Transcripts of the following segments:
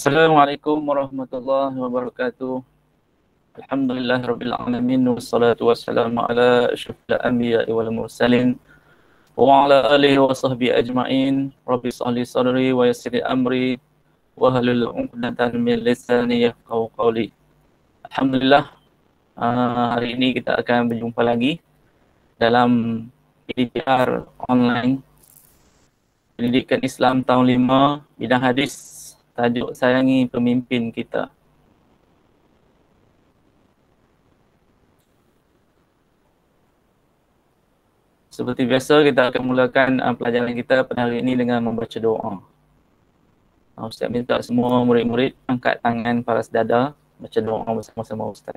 Assalamualaikum warahmatullahi wabarakatuh. Alhamdulillahirabbil alamin wassalatu wassalamu ala asyrafil anbiya'i wal mursalin wa ala alihi wa sahbihi ajma'in. Rabbi shrah li sadri wa yassir li amri wa hlul 'uqdatam min lisani yafqahu qawli. Alhamdulillah, hari ini kita akan berjumpa lagi dalam PDPR online Pendidikan Islam tahun 5 bidang hadis, tajuk sayangi pemimpin kita. Seperti biasa, kita akan mulakan pelajaran kita pada hari ini dengan membaca doa. Ustaz minta semua murid-murid angkat tangan paras dada, baca doa bersama-sama Ustaz.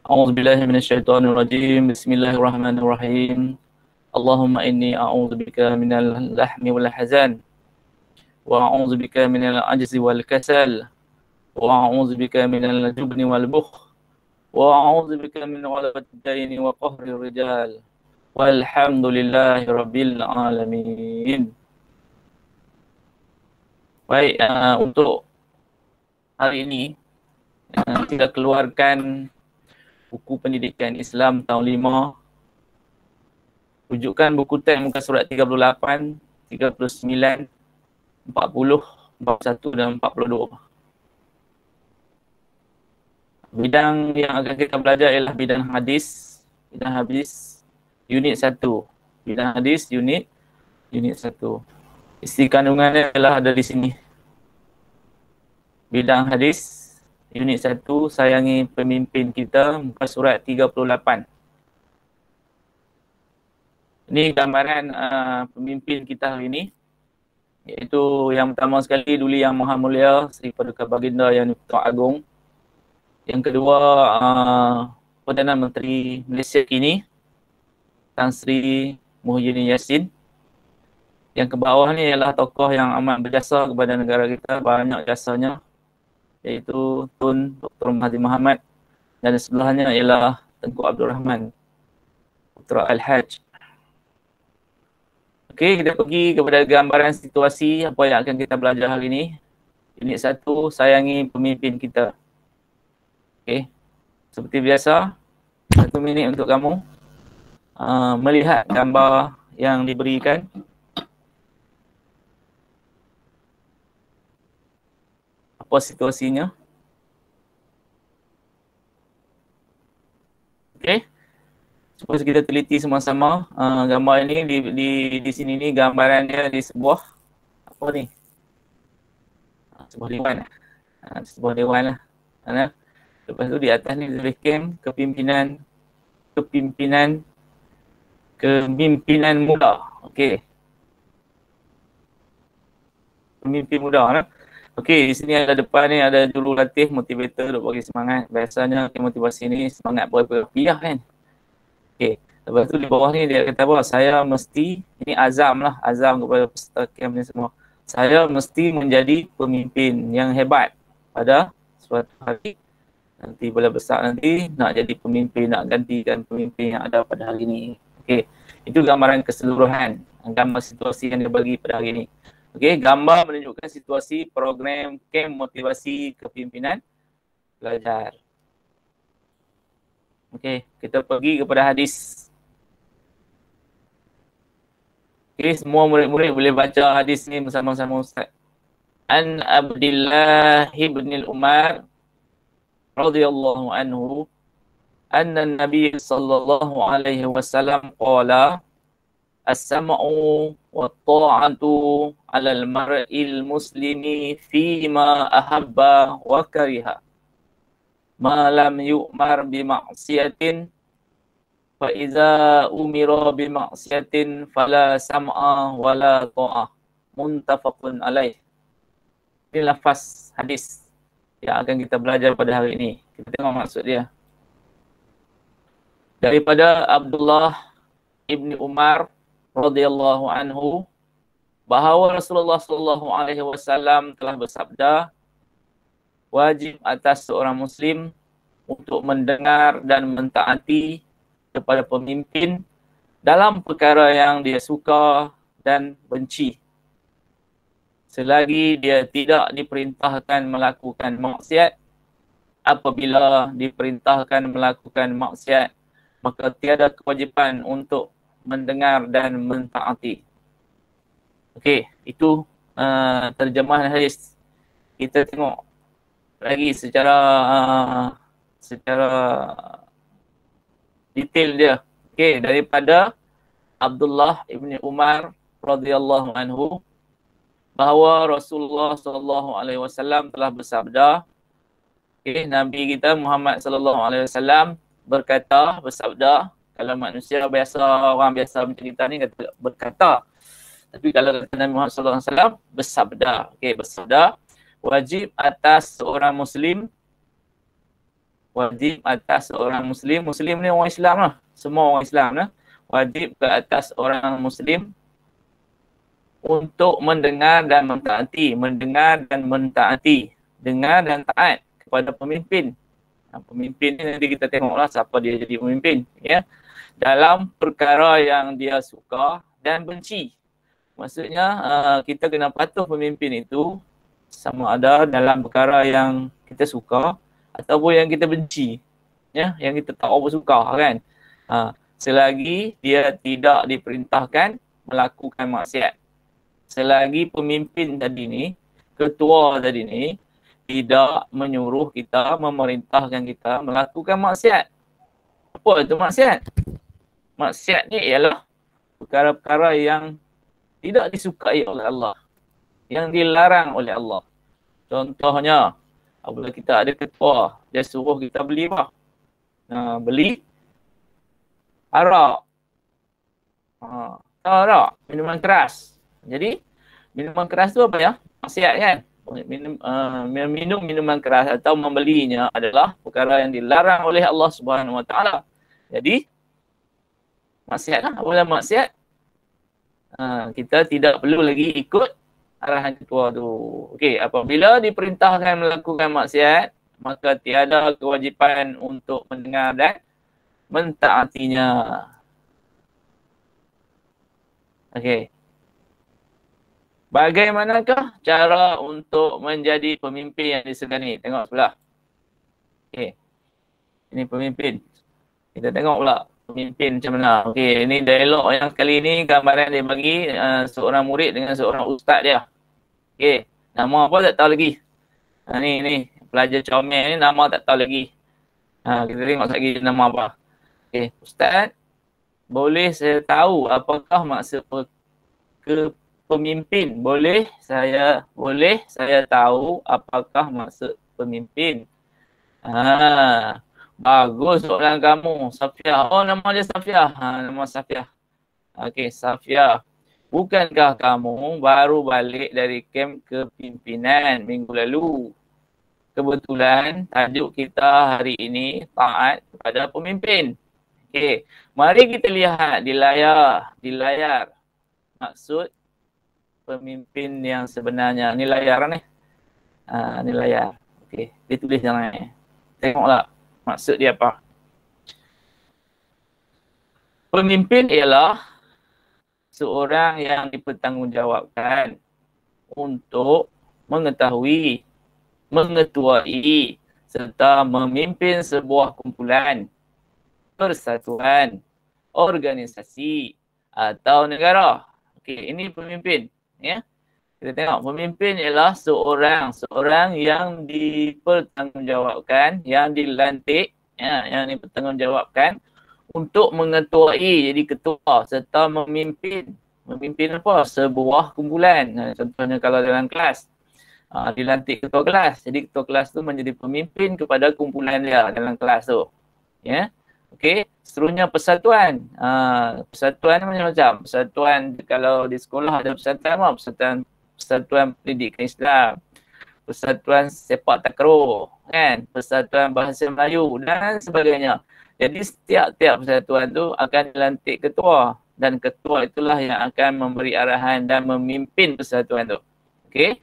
A'udzubillahi minasyaitonirrajim. Bismillahirrahmanirrahim. Allahumma inni a'udzubika minal lahmi wal hazan wa a'udzubika minal ajzi wal kasal wa a'udzubika minal jubni wal bukhl wa a'udzubika min ghalabati ad-daini wa qahri rijal. Walhamdulillahi rabbil alamin. Baik, untuk hari ini kita keluarkan buku Pendidikan Islam tahun 5. Rujukan buku teks muka surat 38, 39, 40, 41 dan 42. Bidang yang akan kita belajar ialah bidang hadis. Bidang hadis unit 1. Bidang hadis unit 1. Isi kandungannya adalah ada di sini. Bidang hadis unit 1, sayangi pemimpin kita, muka surat 38. Ini gambaran pemimpin kita hari ini, iaitu yang pertama sekali Duli Yang Maha Mulia Sri Paduka Baginda Yang Dipertuan Agong. Yang kedua, Perdana Menteri Malaysia kini Tan Sri Muhyiddin Yassin. Yang ke bawah ni ialah tokoh yang amat berjasa kepada negara kita, banyak jasanya, iaitu Tun Dr. Mahathir Mohamad, dan sebelahnya ialah Tengku Abdul Rahman Putra Al-Haj. Okey, kita pergi kepada gambaran situasi apa yang akan kita belajar hari ini. Unit 1, sayangi pemimpin kita. Okey, seperti biasa, 1 minit untuk kamu melihat gambar yang diberikan. Apa situasinya? Okey. Supaya kita teliti sama-sama. Gambar ini di sini ni gambaran dia di sebuah apa ni? Sebuah dewan. Sebuah dewan lah. Lepas tu di atas ni tulis camp kepimpinan muda. Okey. Pemimpin muda lah. Okey, di sini ada depan ni ada jurulatih motivator untuk bagi semangat. Biasanya motivasi ni semangat berapiah kan. Okey, lepas tu di bawah ni dia kata apa? Saya mesti, ini azam lah, azam kepada peserta camp ni semua. Saya mesti menjadi pemimpin yang hebat pada suatu hari. Nanti bila besar nanti nak jadi pemimpin, nak gantikan pemimpin yang ada pada hari ini. Okey, itu gambaran keseluruhan, gambar situasi yang dia bagi pada hari ini. Okey, gambar menunjukkan situasi program camp motivasi kepimpinan pelajar. Okey, kita pergi kepada hadis. Okey, semua murid-murid boleh baca hadis ni bersama-sama Ustaz. An Abdullah ibn Umar radhiyallahu anhu anna Nabi sallallahu alaihi wasallam qala as-sam'u wa ta'atu 'alal mar'il muslimi fima ahabba wa kariha ma lam yu'mar bima'siyatin fa iza umira bima'siyatin fala sam'a wala ta'ah. Muttafaqun alaih. Ini lafaz hadis yang akan kita belajar pada hari ini. Kita tengok maksud dia. Daripada Abdullah ibni Umar radhiyallahu anhu bahawa Rasulullah sallallahu alaihi wasallam telah bersabda, wajib atas seorang Muslim untuk mendengar dan mentaati kepada pemimpin dalam perkara yang dia suka dan benci, selagi dia tidak diperintahkan melakukan maksiat. Apabila diperintahkan melakukan maksiat, maka tiada kewajipan untuk mendengar dan mentaati. Okey, itu terjemahan hadis. Kita tengok lagi secara detail dia. Okey, daripada Abdullah ibni Umar radhiyallahu anhu bahawa Rasulullah sallallahu alaihi wasallam telah bersabda, Nabi kita Muhammad sallallahu alaihi wasallam bersabda, kalau manusia biasa, orang biasa bercerita ni kata berkata. Tapi kalau kata Nabi Muhammad sallallahu alaihi wasallam bersabda, bersabda, wajib atas seorang muslim, muslim ni orang Islam lah, semua orang Islam lah, wajib ke atas orang muslim untuk mendengar dan mentaati, dengar dan taat kepada pemimpin. Pemimpin ni nanti kita tengoklah siapa dia jadi pemimpin, ya. Dalam perkara yang dia suka dan benci. Maksudnya kita kena patuh pemimpin itu sama ada dalam perkara yang kita suka ataupun yang kita benci, ya, yang kita tak apa suka kan. Selagi dia tidak diperintahkan melakukan maksiat. Selagi pemimpin tadi ni, ketua tadi ni tidak menyuruh kita, memerintahkan kita melakukan maksiat. Apa itu maksiat? Maksiat ni ialah perkara-perkara yang tidak disukai oleh Allah, yang dilarang oleh Allah. Contohnya, apabila kita ada ketua, dia suruh kita beli apa? Beli arak. Arak, minuman keras. Jadi, minuman keras tu apa ya? Maksiat kan? Minum minuman keras atau membelinya adalah perkara yang dilarang oleh Allah Subhanahu Wa Taala. Jadi maksiat lah, apabila maksiat kita tidak perlu lagi ikut arahan ketua tu. Okey, apabila diperintahkan melakukan maksiat, maka tiada kewajipan untuk mendengar dan mentaatinya. Okey. Bagaimanakah cara untuk menjadi pemimpin yang disegani? Tengok sebelah. Okey. Ini pemimpin. Kita tengok pula pemimpin macam mana. Okey, ini dialog yang kali ni gambaran dia bagi seorang murid dengan seorang ustaz dia. Okey, nama apa tak tahu lagi. Ni pelajar comel ni nama tak tahu lagi. Kita tengok lagi nama apa. Okey, ustaz, boleh saya tahu apakah maksud pemimpin? Boleh saya tahu apakah maksud pemimpin? Bagus soalan kamu, Safiah. Oh, nama dia Safiah. Nama Safiah. Okey, Safiah. Bukankah kamu baru balik dari kem kepimpinan minggu lalu? Kebetulan tajuk kita hari ini taat kepada pemimpin. Okey, mari kita lihat di layar. Maksud pemimpin yang sebenarnya. Ni layar ni. Ni layar. Okey, dia tulis dalam ni. Tengoklah maksud dia apa. Pemimpin ialah seorang yang dipertanggungjawabkan untuk mengetahui, mengetuai serta memimpin sebuah kumpulan, persatuan, organisasi atau negara. Okey, ini pemimpin, ya. Kita tengok pemimpin ialah seorang yang dipertanggungjawabkan, yang dilantik, ya, yang dipertanggungjawabkan untuk mengetuai, jadi ketua serta memimpin apa? Sebuah kumpulan. Contohnya kalau dalam kelas, dilantik ketua kelas. Jadi ketua kelas tu menjadi pemimpin kepada kumpulan dia dalam kelas tu. Ya. Okey, seterusnya persatuan. Persatuan ni macam-macam. Persatuan kalau di sekolah ada persatuan apa? Persatuan Pendidikan Islam. Persatuan Sepak Takraw, kan? Persatuan Bahasa Melayu dan sebagainya. Jadi setiap persatuan tu akan dilantik ketua dan ketua itulah yang akan memberi arahan dan memimpin persatuan tu. Okey?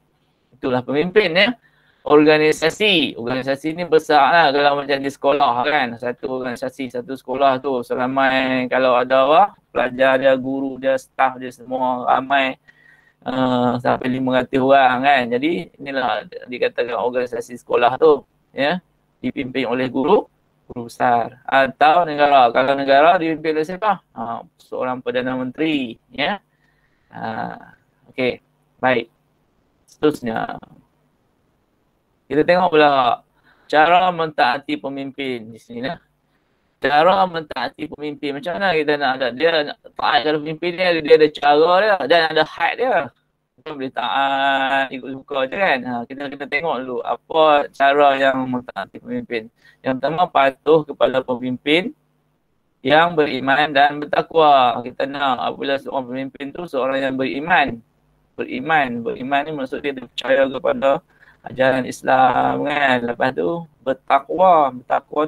Itulah pemimpin, ya. Organisasi ni besar lah kalau macam di sekolah kan. Satu organisasi, satu sekolah tu seramai, kalau ada pelajar dia, guru dia, staff dia semua ramai. sampai 500 orang kan. Jadi inilah dikatakan organisasi sekolah tu, ya, dipimpin oleh guru besar atau negara. Kalau negara dipimpin oleh siapa? Seorang Perdana Menteri, ya. Okey, baik. Seterusnya kita tengok pula cara mentaati pemimpin di sini lah. Cara mentaati pemimpin, macam mana kita nak ada dia nak taat kalau pemimpin dia ada cara dia dan ada had dia. Kita boleh taat ikut suka je kan. Kita tengok dulu apa cara yang mentaati pemimpin. Yang pertama, patuh kepada pemimpin yang beriman dan bertakwa. Kita nak apabila seorang pemimpin tu seorang yang beriman. Beriman ni maksud dia percaya kepada ajaran Islam kan. Lepas tu bertakwa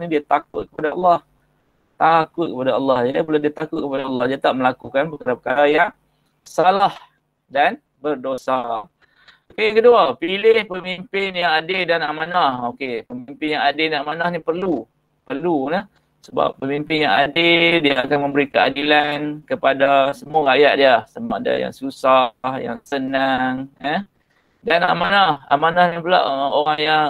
ni dia takut kepada Allah. Takut kepada Allah. Jadi bila dia takut kepada Allah, dia tak melakukan perkara-perkara yang salah dan berdosa. Okey, yang kedua, pilih pemimpin yang adil dan amanah. Okey, pemimpin yang adil dan amanah ni perlu lah. Sebab pemimpin yang adil, dia akan memberi keadilan kepada semua rakyat dia. Sama ada yang susah, yang senang. Dan amanah ni pula orang yang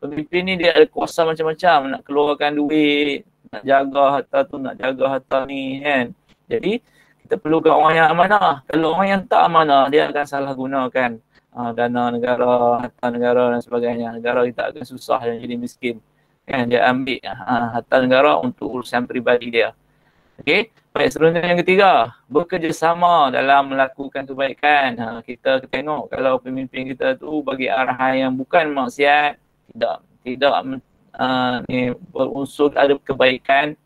pemimpin ni dia ada kuasa macam-macam. Nak keluarkan duit, nak jaga harta tu, nak jaga harta ni kan. Jadi kita perlukan orang yang amanah. Kalau orang yang tak amanah, dia akan salah gunakan dana negara, harta negara dan sebagainya. Negara kita akan susah dan jadi miskin. Kan, dia ambil harta negara untuk urusan peribadi dia. Okey, baik, seterusnya yang ketiga, bekerjasama dalam melakukan kebaikan. Kita tengok kalau pemimpin kita tu bagi arahan yang bukan maksiat, tidak ni berunsur ada kebaikan,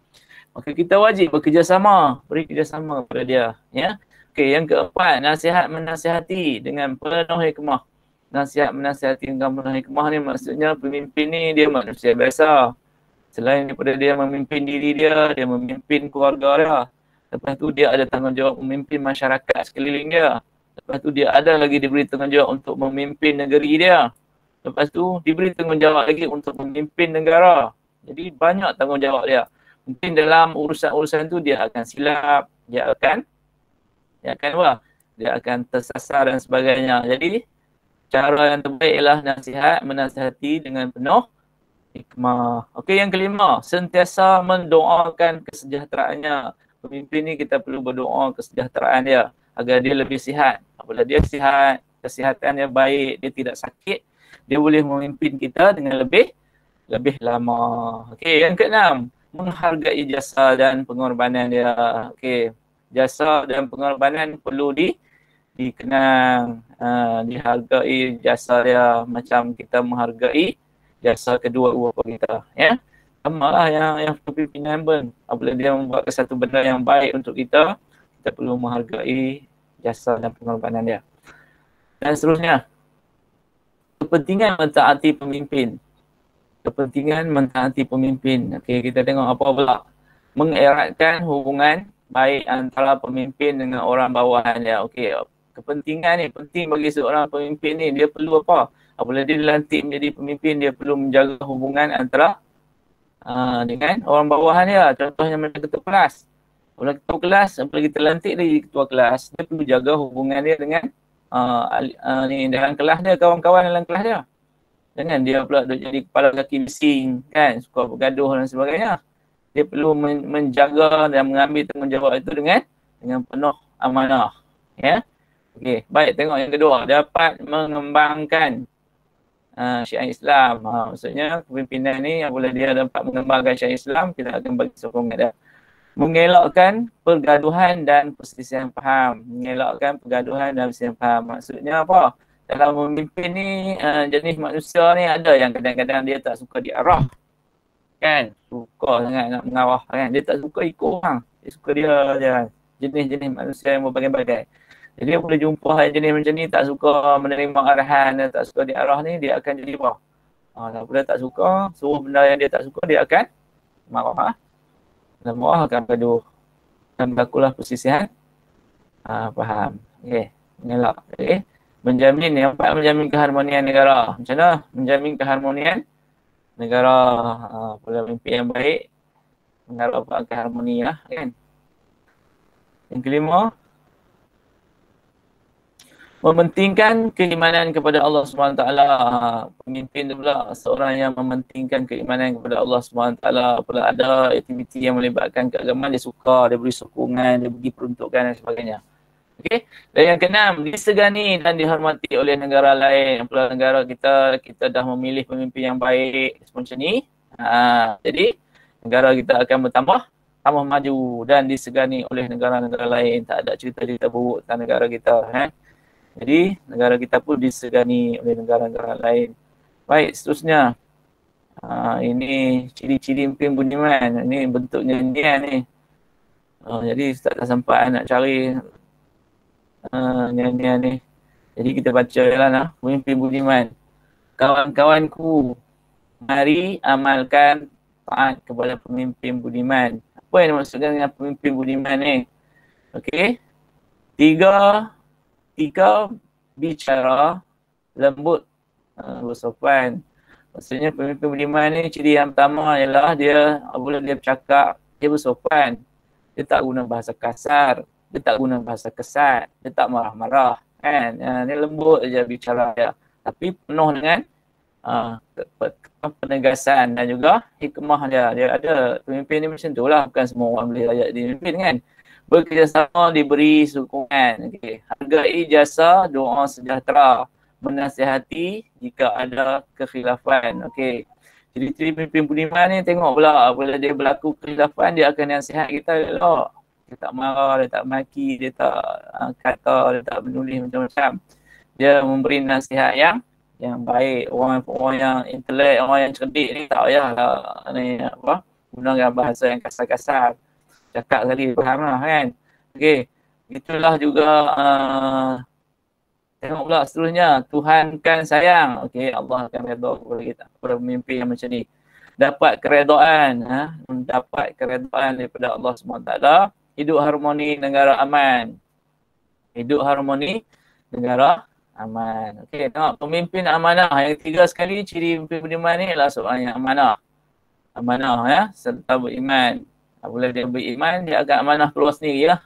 maka kita wajib bekerjasama, beri kerjasama kepada dia, ya. Okey, yang keempat, menasihati dengan penuh hikmah. Nasihat menasihati dengan penuh hikmah ni maksudnya pemimpin ni dia manusia biasa. Selain daripada dia memimpin diri dia memimpin keluarga dia. Lepas tu dia ada tanggungjawab memimpin masyarakat sekeliling dia. Lepas tu dia ada lagi diberi tanggungjawab untuk memimpin negeri dia. Lepas tu diberi tanggungjawab lagi untuk memimpin negara. Jadi banyak tanggungjawab dia. Mungkin dalam urusan-urusan tu dia akan silap, dia akan apa? Dia akan tersasar dan sebagainya. Jadi cara yang terbaik ialah menasihati dengan penuh hikmah. Okey, yang kelima, sentiasa mendoakan kesejahteraannya. Pemimpin ni kita perlu berdoa kesejahteraan dia agar dia lebih sihat. Apabila dia sihat, kesihatan dia baik, dia tidak sakit, dia boleh memimpin kita dengan lebih lama. Okey, yang keenam, menghargai jasa dan pengorbanan dia. Okey, jasa dan pengorbanan perlu dikenang, dihargai jasa dia macam kita menghargai jasa kedua bapa kita, ya. Sama lah yang pimpinan pun, apabila dia membuat satu benda yang baik untuk kita perlu menghargai jasa dan pengorbanan dia. Dan seterusnya, kepentingan mentaati pemimpin. Okey, kita tengok apa pula. Mengeratkan hubungan baik antara pemimpin dengan orang bawahan dia. Okey, kepentingan ni penting bagi seorang pemimpin ni. Dia perlu apa? Apabila dia dilantik menjadi pemimpin, dia perlu menjaga hubungan antara dengan orang bawahan dia. Contohnya macam ketua kelas. Apabila ketua kelas, apabila kita lantik dia jadi ketua kelas, dia perlu jaga hubungan dia dengan dalam kelas dia, kawan-kawan dalam kelas dia. Jangan dia pula jadi kepala kaki bising kan, suka bergaduh dan sebagainya. Dia perlu menjaga dan mengambil tanggungjawab itu dengan penuh amanah, ya. Okey, baik, tengok yang kedua, dapat mengembangkan syiar Islam. Maksudnya kepimpinan ni apabila dia dapat mengembangkan syiar Islam, kita akan bagi sokongan dia. Mengelakkan pergaduhan dan perselisihan faham. Maksudnya apa? Dalam memimpin ni, jenis manusia ni ada yang kadang-kadang dia tak suka diarah. Kan? Suka sangat nak mengawah kan. Dia tak suka ikut orang. Dia suka dia je. Jenis-jenis manusia yang berbagai-bagai. Jadi dia boleh jumpa jenis macam ni, tak suka menerima arahan dan tak suka diarah ni, dia akan jadi apa? Apabila tak suka, suruh benda yang dia tak suka, dia akan marah. Dan marah akan gaduh. Dan berlakulah perselisihan faham. Okey, mengelak. Okey. Yang empat, menjamin keharmonian negara. Macam mana menjamin keharmonian negara? Pemimpin yang baik mengharapkan harmoni lah kan. Yang kelima, mementingkan keimanan kepada Allah SWT. Pemimpin tu pula seorang yang mementingkan keimanan kepada Allah SWT. Apabila ada aktiviti yang melibatkan keagamaan, dia suka, dia beri sokongan, dia beri peruntukan dan sebagainya. Okey. Dan yang keenam, disegani dan dihormati oleh negara lain. Apabila negara kita dah memilih pemimpin yang baik macam ni, jadi negara kita akan tambah maju dan disegani oleh negara-negara lain. Tak ada cerita-cerita buruk tentang negara kita. Jadi negara kita pun disegani oleh negara-negara lain. Baik, seterusnya. Ini ciri-ciri pemimpin budiman. Ini bentuk nyanyian ni. Jadi tak sempat nak cari nyanyian ni. Jadi kita baca lah pemimpin budiman. Kawan-kawanku, mari amalkan taat kepada pemimpin budiman. Apa yang dimaksudkan dengan pemimpin budiman ni? Okey. Tiga, bicara lembut, bersopan. Maksudnya pemimpin budiman ni ciri yang pertama ialah dia apabila dia bercakap, dia bersopan. Dia tak guna bahasa kasar, dia tak guna bahasa kesat, dia tak marah-marah, kan? Dia lembut saja bicara dia. Tapi penuh dengan penegasan dan juga hikmah dia. Dia ada pemimpin ni macam tu lah, bukan semua orang boleh layak dipimpin, kan? Bekerjasama, diberi sokongan. Okay. Hargai jasa, doa sejahtera, menasihati jika ada kekhilafan. Okey. Jadi pemimpin budiman ni tengok pula bila dia berlaku kekhilafan, dia akan nasihat kita elok. Dia tak marah, dia tak maki, dia tak kata, dia tak menulis macam-macam. Dia memberi nasihat yang baik. Orang yang intelek, orang yang cerdik ni tak payahlah gunakan bahasa yang kasar-kasar. Cakap sekali faham lah, kan. Okey. Itulah juga tengok pula seterusnya, Tuhan kan sayang. Okey, Allah akan redha kepada kita, kepada pemimpin yang macam ni. Dapat keredaan, mendapat keredaan daripada Allah SWT. Hidup harmoni, negara aman. Hidup harmoni, negara aman. Okey, tengok pemimpin amanah. Yang ketiga sekali ciri pemimpin budiman ni adalah seorang yang amanah. Amanah serta beriman. Apabila dia beriman, dia akan amanah keluar sendiri lah.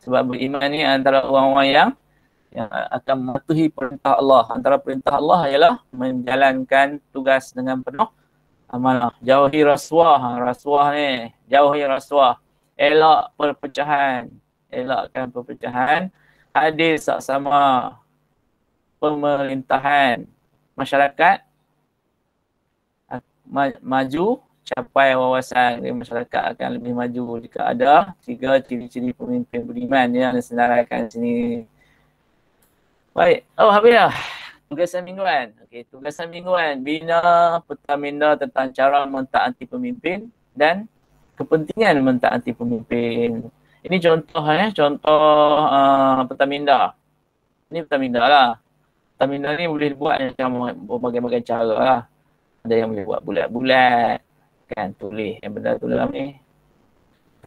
Sebab beriman ni antara orang-orang yang akan mematuhi perintah Allah. Antara perintah Allah ialah menjalankan tugas dengan penuh amanah. Jauhi rasuah. Rasuah ni, jauhi rasuah. Elak perpecahan. Elakkan perpecahan. Adil saksama. Pemerintahan. Masyarakat maju, capai wawasan. Masyarakat akan lebih maju jika ada tiga ciri-ciri pemimpin budiman yang disenaraikan sini. Baik, habis dah. Tugasan mingguan. Okey, tugasan mingguan. Bina peta minda tentang cara mentaati pemimpin dan kepentingan mentaati pemimpin. Ini contoh contoh peta minda. Ini peta minda lah. Peta minda ni boleh dibuat macam berbagai-bagai cara lah. Ada yang boleh buat bulat-bulat, kan, tulis yang benda tu dalam ni.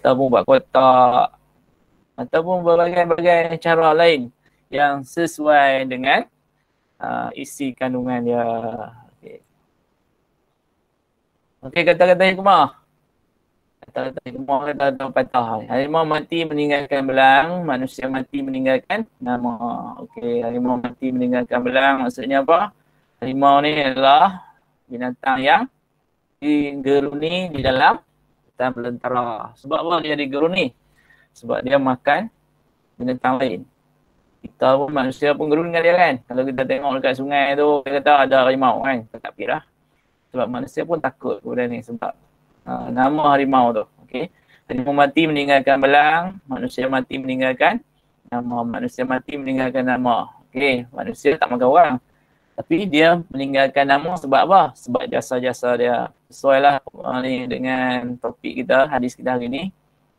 Ataupun buat kotak. Ataupun berbagai-bagai cara lain yang sesuai dengan isi kandungan dia. Okey, kata-kata hikmah. Kata-kata hikmah, kata-kata patah. Harimau mati meninggalkan belang, manusia mati meninggalkan nama. Okey, harimau mati meninggalkan belang maksudnya apa? Harimau ni adalah binatang yang digeruni di dalam hutan belantara. Sebab apa dia digeruni? Sebab dia makan binatang lain. Kita pun manusia pun gerun dengan dia, kan. Kalau kita tengok dekat sungai tu, kita kata ada harimau, kan. Kita tak fikir lah. Sebab manusia pun takut kepada ni sebab nama harimau tu. Okey. Harimau mati meninggalkan belang, manusia mati meninggalkan nama. Manusia mati meninggalkan nama. Okey, manusia tak makan orang. Tapi dia meninggalkan nama sebab apa? Sebab jasa-jasa dia. Sesuai lah ni dengan topik kita, hadis kita hari ni.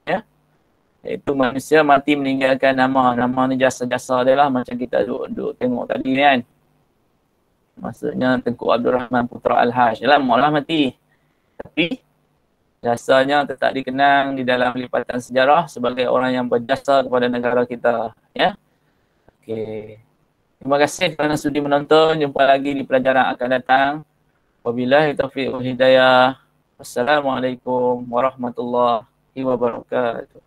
Ya. Iaitu manusia mati meninggalkan nama. Nama ni jasa-jasa dia lah, macam kita duduk tengok tadi ni, kan. Maksudnya Tengku Abdul Rahman Putra Al-Haj. Lama lah mati. Tapi jasanya tetap dikenang di dalam lipatan sejarah sebagai orang yang berjasa kepada negara kita. Ya. Okey. Terima kasih kerana sudi menonton. Jumpa lagi di pelajaran akan datang. Wabillahi taufiq wal hidayah. Wassalamualaikum warahmatullahi wabarakatuh.